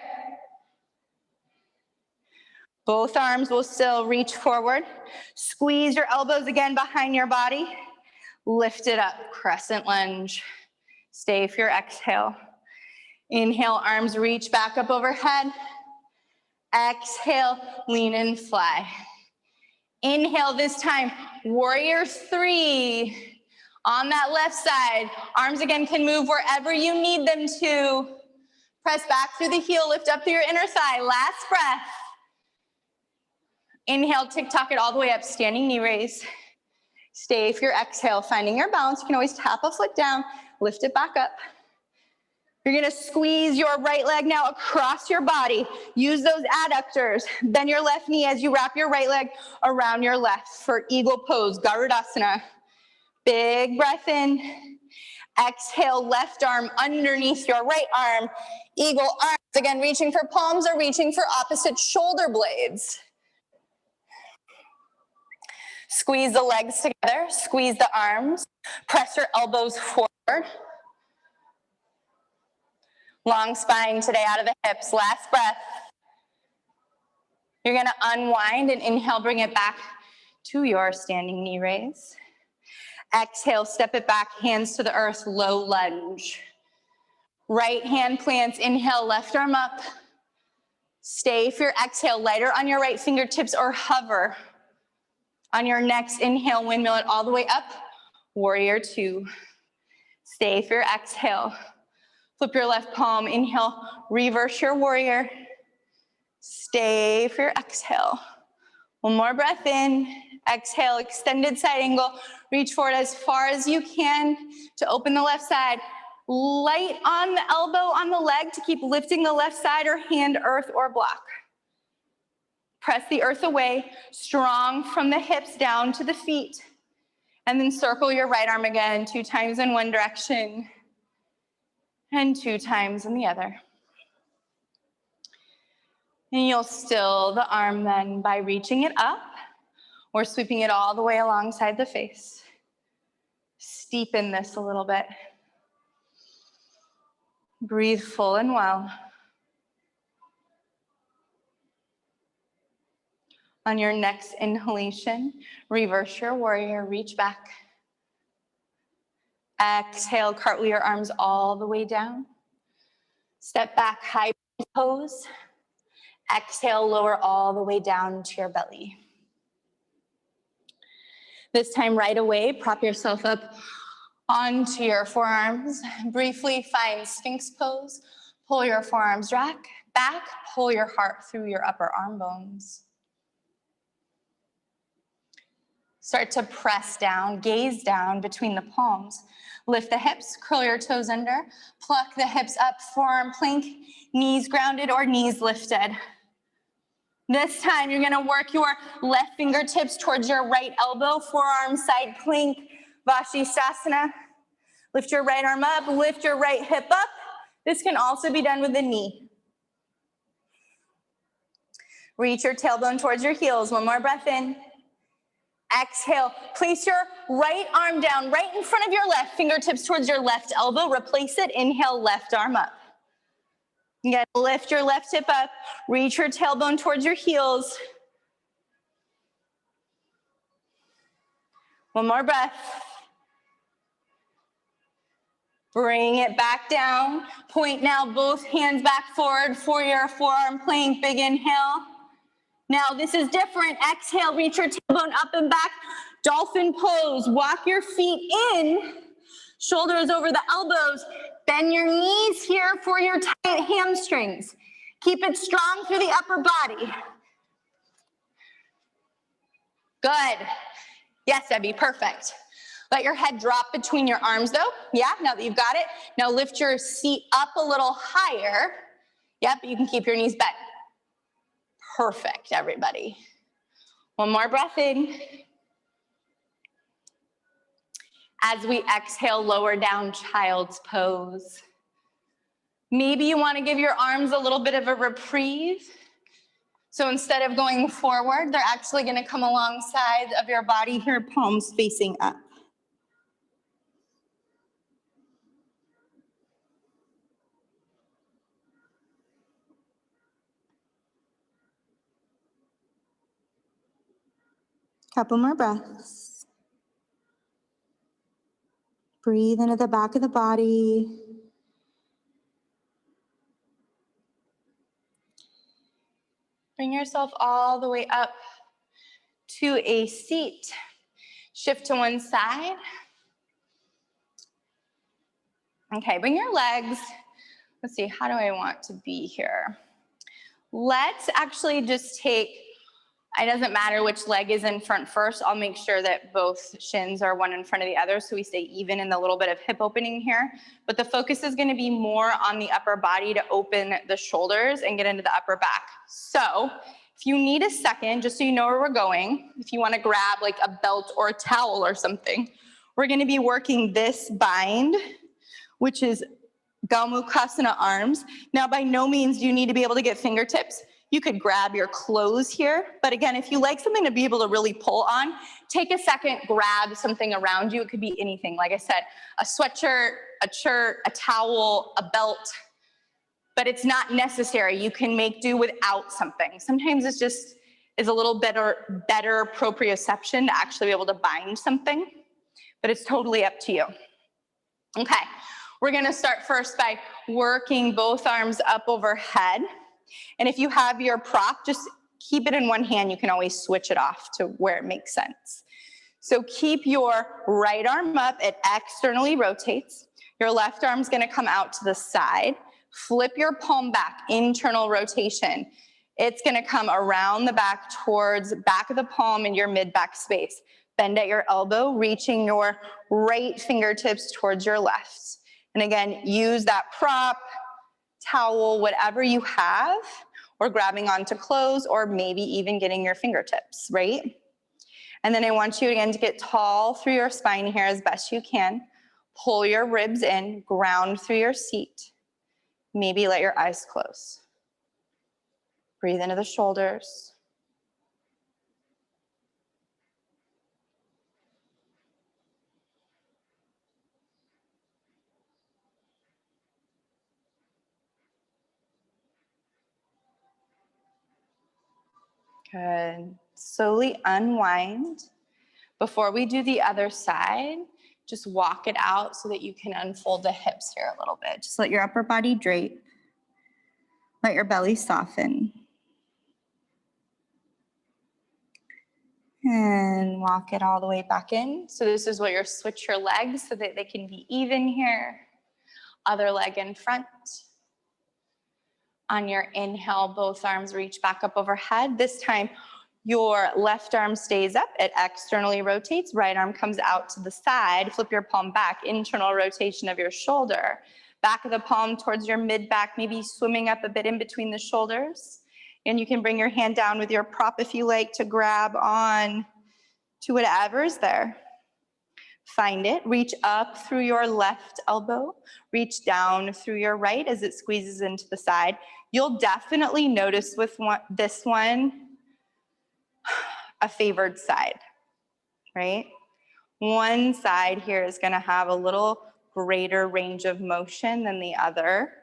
Both arms will still reach forward. Squeeze your elbows again behind your body. Lift it up, crescent lunge. Stay for your exhale. Inhale, arms reach back up overhead. Exhale, lean and fly. Inhale this time, warrior 3. On that left side, arms again can move wherever you need them to. Press back through the heel, lift up through your inner thigh. Last breath. Inhale, tick-tock it all the way up, standing knee raise. Stay for your exhale, finding your balance. You can always tap a foot down, lift it back up. You're gonna squeeze your right leg now across your body. Use those adductors. Bend your left knee as you wrap your right leg around your left for eagle pose, Garudasana. Big breath in. Exhale, left arm underneath your right arm. Eagle arms, again, reaching for palms or reaching for opposite shoulder blades. Squeeze the legs together, squeeze the arms, press your elbows forward. Long spine today out of the hips, last breath. You're gonna unwind and inhale, bring it back to your standing knee raise. Exhale, step it back, hands to the earth, low lunge. Right hand plants, inhale, left arm up. Stay for your exhale, lighter on your right fingertips or hover. On your next inhale, windmill it all the way up, warrior 2. Stay for your exhale. Flip your left palm, inhale, reverse your warrior. Stay for your exhale. One more breath in, exhale, extended side angle. Reach forward as far as you can to open the left side. Light on the elbow on the leg to keep lifting the left side or hand, earth, or block. Press the earth away, strong from the hips down to the feet. And then circle your right arm again, 2 times in one direction and 2 times in the other. And you'll still the arm then by reaching it up or sweeping it all the way alongside the face. Steepen this a little bit. Breathe full and well. On your next inhalation, reverse your warrior, reach back. Exhale, cartwheel your arms all the way down. Step back, high pose. Exhale, lower all the way down to your belly. This time right away, prop yourself up onto your forearms. Briefly find Sphinx pose. Pull your forearms back, pull your heart through your upper arm bones. Start to press down, gaze down between the palms. Lift the hips, curl your toes under, pluck the hips up, forearm plank, knees grounded or knees lifted. This time you're gonna work your left fingertips towards your right elbow, forearm side plank, Vashisthasana. Lift your right arm up, lift your right hip up. This can also be done with the knee. Reach your tailbone towards your heels. One more breath in. Exhale, place your right arm down right in front of your left, fingertips towards your left elbow, replace it, inhale, left arm up. Again, lift your left hip up, reach your tailbone towards your heels. One more breath. Bring it back down. Point now both hands back forward for your forearm plank, big inhale. Now this is different. Exhale, reach your tailbone up and back. Dolphin pose. Walk your feet in. Shoulders over the elbows. Bend your knees here for your tight hamstrings. Keep it strong through the upper body. Good. Yes, Debbie, perfect. Let your head drop between your arms though. Yeah, now that you've got it. Now lift your seat up a little higher. Yep, you can keep your knees bent. Perfect, everybody. One more breath in. As we exhale, lower down, child's pose. Maybe you want to give your arms a little bit of a reprieve. So instead of going forward, they're actually going to come alongside of your body here, palms facing up. Couple more breaths. Breathe into the back of the body. Bring yourself all the way up to a seat. Shift to one side. Okay, bring your legs. Let's see, how do I want to be here? Let's actually just take, it doesn't matter which leg is in front first. I'll make sure that both shins are one in front of the other so we stay even in the little bit of hip opening here. But the focus is gonna be more on the upper body to open the shoulders and get into the upper back. So if you need a second, just so you know where we're going, if you wanna grab like a belt or a towel or something, we're gonna be working this bind, which is Gomukhasana arms. Now, by no means do you need to be able to get fingertips. You could grab your clothes here, but again, if you like something to be able to really pull on, take a second, grab something around you. It could be anything. Like I said, a sweatshirt, a shirt, a towel, a belt, but it's not necessary. You can make do without something. Sometimes it's just is a little better proprioception to actually be able to bind something, but it's totally up to you. Okay, we're gonna start first by working both arms up overhead. And if you have your prop, just keep it in one hand. You can always switch it off to where it makes sense. So keep your right arm up, it externally rotates. Your left arm's gonna come out to the side. Flip your palm back, internal rotation. It's gonna come around the back towards back of the palm in your mid-back space. Bend at your elbow, reaching your right fingertips towards your left. And again, use that prop, towel, whatever you have, or grabbing onto clothes, or maybe even getting your fingertips, right? And then I want you again to get tall through your spine here as best you can. Pull your ribs in, ground through your seat. Maybe let your eyes close. Breathe into the shoulders. Good. Slowly unwind. Before we do the other side, just walk it out so that you can unfold the hips here a little bit. Just let your upper body drape. Let your belly soften. And walk it all the way back in. So this is where you switch your legs so that they can be even here. Other leg in front. On your inhale, both arms reach back up overhead. This time, your left arm stays up, it externally rotates, right arm comes out to the side, flip your palm back, internal rotation of your shoulder. Back of the palm towards your mid-back, maybe swimming up a bit in between the shoulders. And you can bring your hand down with your prop if you like to grab on to whatever's there. Find it, reach up through your left elbow, reach down through your right as it squeezes into the side. You'll definitely notice with this one, a favored side, right? One side here is gonna have a little greater range of motion than the other.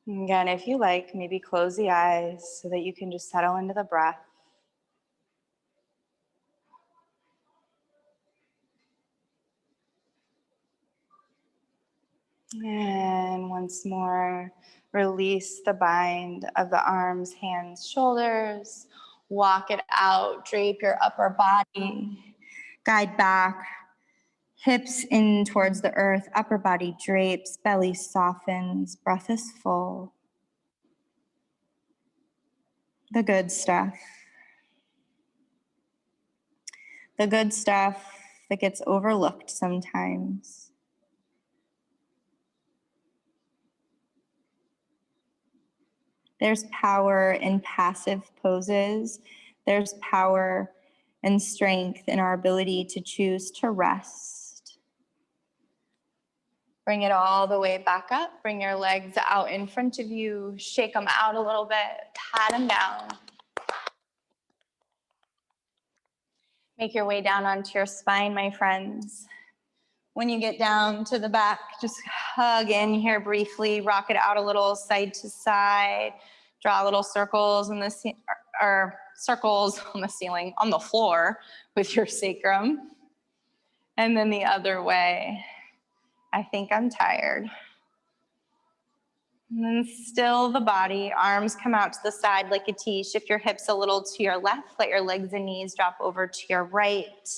Again, if you like, maybe close the eyes so that you can just settle into the breath. And once more, release the bind of the arms, hands, shoulders. Walk it out, drape your upper body. Guide back, hips in towards the earth, upper body drapes, belly softens, breath is full. The good stuff. The good stuff that gets overlooked sometimes. There's power in passive poses. There's power and strength in our ability to choose to rest. Bring it all the way back up. Bring your legs out in front of you. Shake them out a little bit. Pat them down. Make your way down onto your spine, my friends. When you get down to the back, just hug in here briefly, rock it out a little side to side, draw little circles in the circles on the ceiling, on the floor with your sacrum. And then the other way. I think I'm tired. And then still the body, arms come out to the side like a T. Shift your hips a little to your left. Let your legs and knees drop over to your right.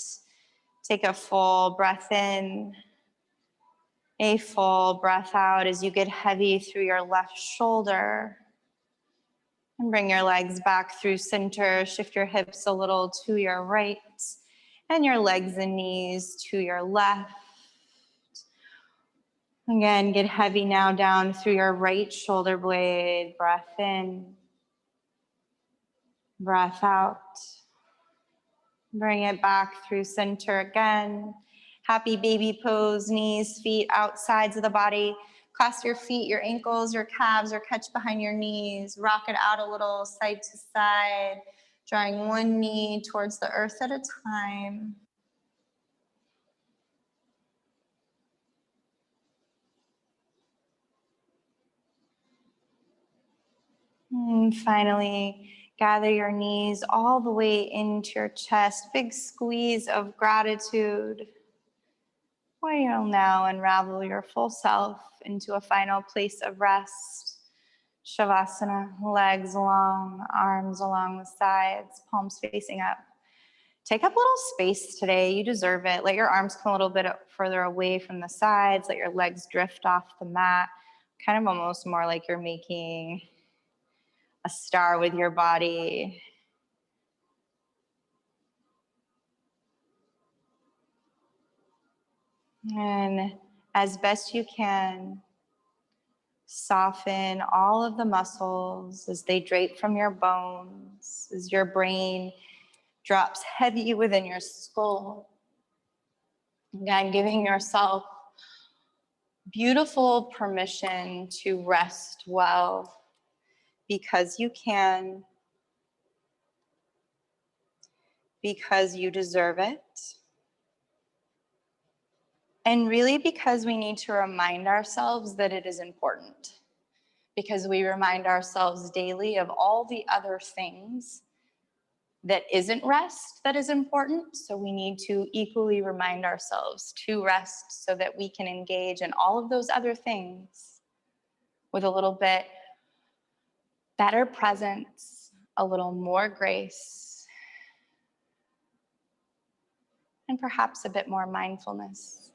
Take a full breath in. A full breath out as you get heavy through your left shoulder. And bring your legs back through center. Shift your hips a little to your right. And your legs and knees to your left. Again, get heavy now down through your right shoulder blade. Breath in. Breath out. Bring it back through center again. Happy baby pose, knees, feet out sides of the body. Clasp your feet, your ankles, your calves are catch behind your knees. Rock it out a little side to side, drawing one knee towards the earth at a time. And finally, gather your knees all the way into your chest. Big squeeze of gratitude. Where you'll now unravel your full self into a final place of rest. Shavasana, legs long, arms along the sides, palms facing up. Take up a little space today. You deserve it. Let your arms come a little bit further away from the sides. Let your legs drift off the mat. Kind of almost more like you're making a star with your body. And as best you can, soften all of the muscles as they drape from your bones, as your brain drops heavy within your skull. Again, giving yourself beautiful permission to rest well, because you can, because you deserve it. And really because we need to remind ourselves that it is important, because we remind ourselves daily of all the other things that isn't rest that is important. So we need to equally remind ourselves to rest so that we can engage in all of those other things with a little bit better presence, a little more grace, and perhaps a bit more mindfulness.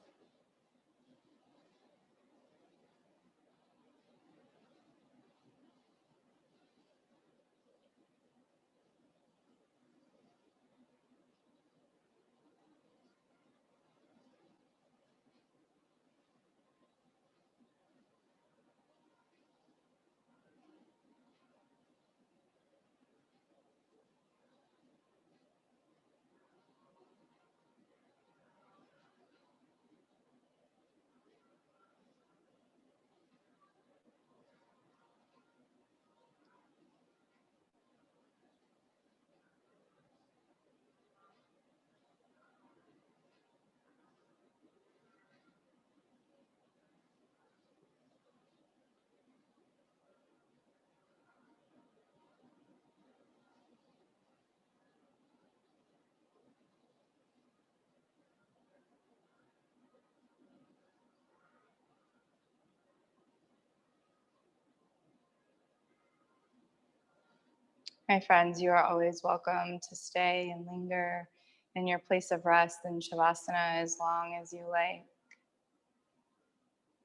My friends, you are always welcome to stay and linger in your place of rest in Shavasana as long as you like.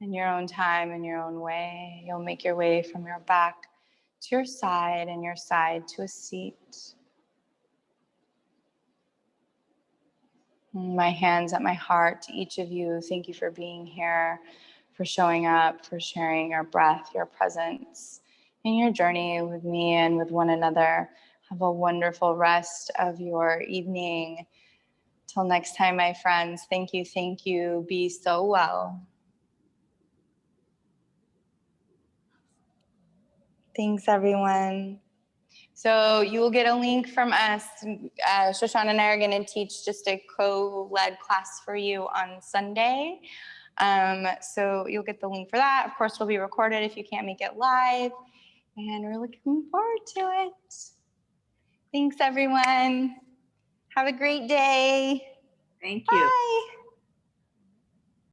In your own time, in your own way, you'll make your way from your back to your side and your side to a seat. My hands at my heart to each of you. Thank you for being here, for showing up, for sharing your breath, your presence in your journey with me and with one another. Have a wonderful rest of your evening. Till next time, my friends, thank you, thank you. Be so well. Thanks, everyone. So you will get a link from us. Shoshana and I are going to teach just a co-led class for you on Sunday. So you'll get the link for that. Of course, it'll be recorded if you can't make it live. And we're looking forward to it. Thanks, everyone. Have a great day. Thank you. Bye.